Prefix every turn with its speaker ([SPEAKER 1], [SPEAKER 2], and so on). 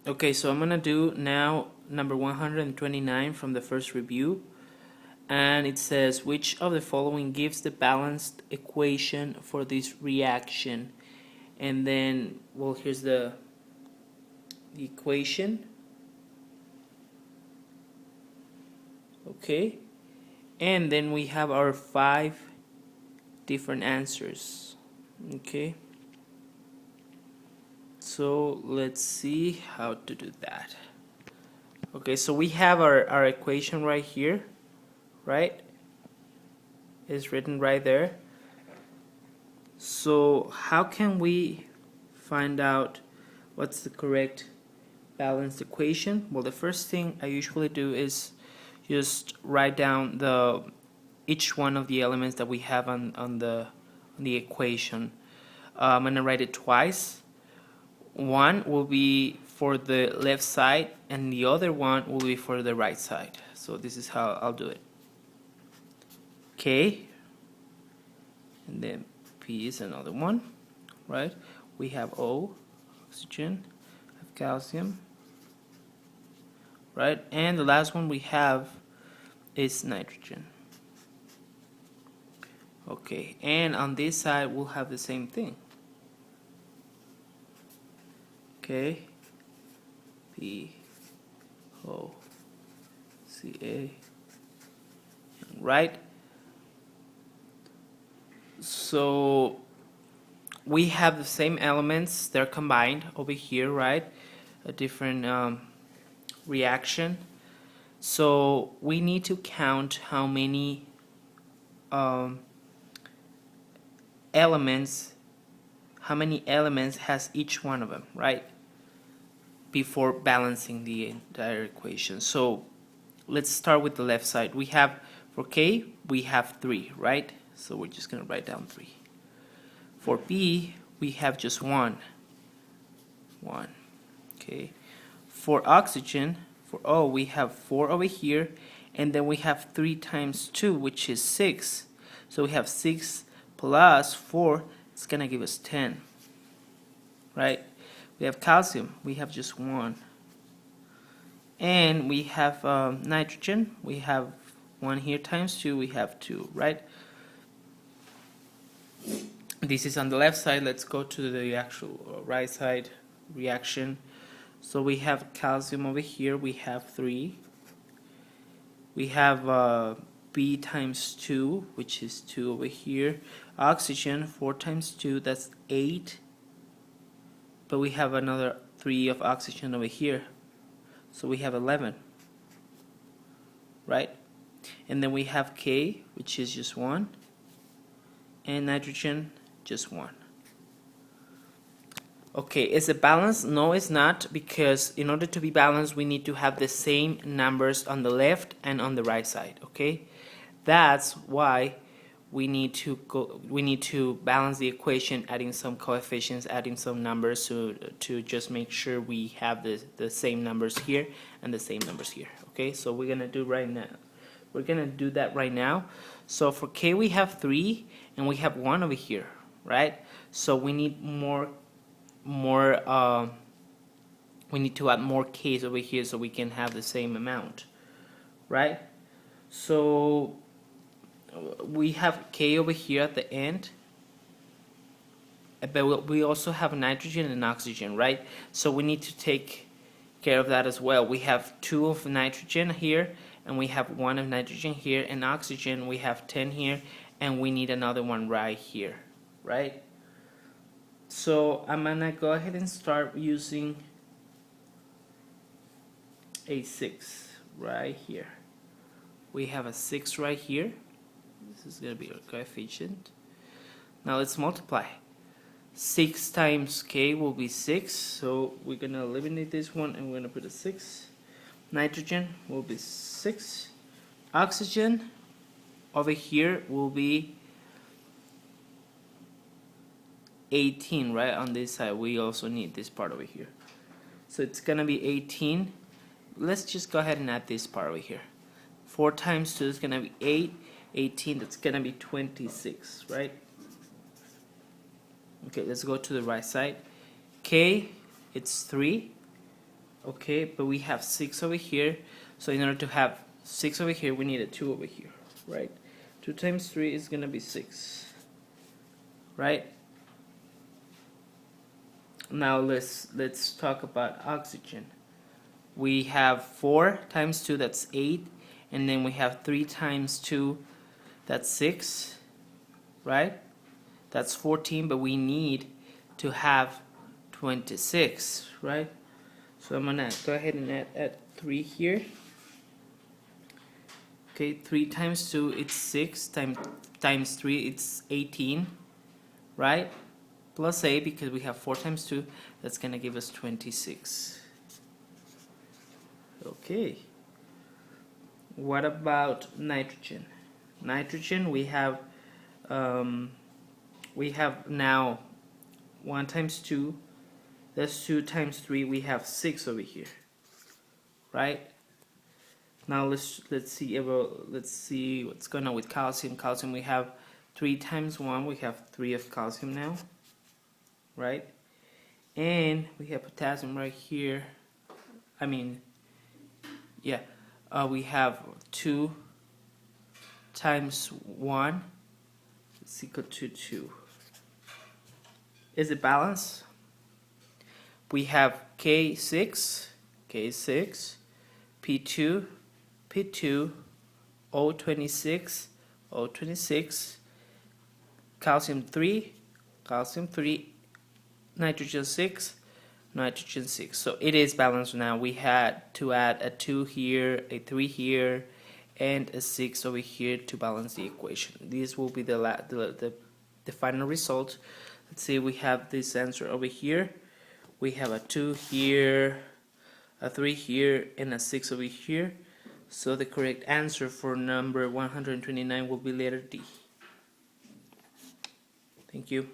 [SPEAKER 1] Okay, so I'm gonna do now number 129 from the first review, and it says which of the following gives the balanced equation for this reaction. And then, well, here's the equation. Okay, and then we have our 5 different answers. Okay, so let's see how to do that. Okay, so we have our equation right here, right? It's written right there. So how can we find out what's the correct balanced equation? Well, the first thing I usually do is just write down each one of the elements that we have on the equation. I'm gonna write it twice. One will be for the left side and the other one will be for the right side. So this is how I'll do it. K, and then P is another one, right? We have O, oxygen, have calcium, right? And the last one we have is nitrogen. Okay, and on this side we'll have the same thing. Okay, P, O, Ca, right? So we have the same elements, they're combined over here, right? A different reaction. So we need to count how many elements has each one of them, right? Before balancing the entire equation. So let's start with the left side. We have, for K, we have 3, right? So we're just gonna write down 3. For B, we have just 1. Okay. For oxygen, for O, we have 4 over here, and then we have 3 times 2, which is 6. So we have 6 plus 4, it's gonna give us 10, right? We have calcium, we have just 1. And we have nitrogen, we have 1 here times 2, we have 2, right? This is on the left side. Let's go to the actual right side reaction. So we have calcium over here, we have 3. We have B times 2, which is 2 over here. Oxygen, 4 times 2, that's 8. But we have another 3 of oxygen over here. So we have 11. Right? And then we have K, which is just 1. And nitrogen, just 1. Okay, is it balanced? No, it's not, because in order to be balanced, we need to have the same numbers on the left and on the right side. Okay, that's why we need to balance the equation, adding some coefficients, adding some numbers to just make sure we have the same numbers here and the same numbers here. Okay, so we're gonna do right now. We're gonna do that right now. So for K we have 3 and we have 1 over here, right? So we need we need to add more K's over here so we can have the same amount, right? So we have K over here at the end, but we also have nitrogen and oxygen, right? So we need to take care of that as well. We have 2 of nitrogen here, and we have 1 of nitrogen here, and oxygen we have 10 here, and we need another one right here, right? So I'm gonna go ahead and start using a 6 right here. We have a 6 right here. This is gonna be our coefficient. Now let's multiply. 6 times K will be 6, so we're gonna eliminate this one and we're gonna put a 6. Nitrogen will be 6. Oxygen over here will be 18, right? On this side we also need this part over here, so it's gonna be 18. Let's just go ahead and add this part over here. 4 times 2 is gonna be 8. 18, that's gonna be 26, right? Okay, let's go to the right side. K, it's 3. Okay, but we have 6 over here, so in order to have 6 over here, we need a 2 over here, right? 2 times 3 is gonna be 6, right? Now let's talk about oxygen. We have 4 times 2, that's 8, and then we have 3 times 2, that's 6, right? That's 14, but we need to have 26, right? So I'm gonna go ahead and add 3 here. Okay, 3 times 2, it's 6, times 3, it's 18, right? Plus 8, because we have 4 times 2, that's gonna give us 26. Okay. What about nitrogen? Nitrogen, we have now 1 times 2, that's 2 times 3, we have 6 over here, right? Now let's see what's going on with calcium. Calcium, we have 3 times 1, we have 3 of calcium now, right? And we have potassium right here. I mean, yeah, we have 2 times 1 is equal to 2. Is it balanced? We have K6, P2, P2, O26, O26, calcium 3, nitrogen 6, nitrogen 6. So it is balanced now. We had to add a 2 here, a 3 here, and a 6 over here to balance the equation. This will be the final result. Let's see, we have this answer over here. We have a 2 here, a 3 here, and a 6 over here. So the correct answer for number 129 will be letter D. Thank you.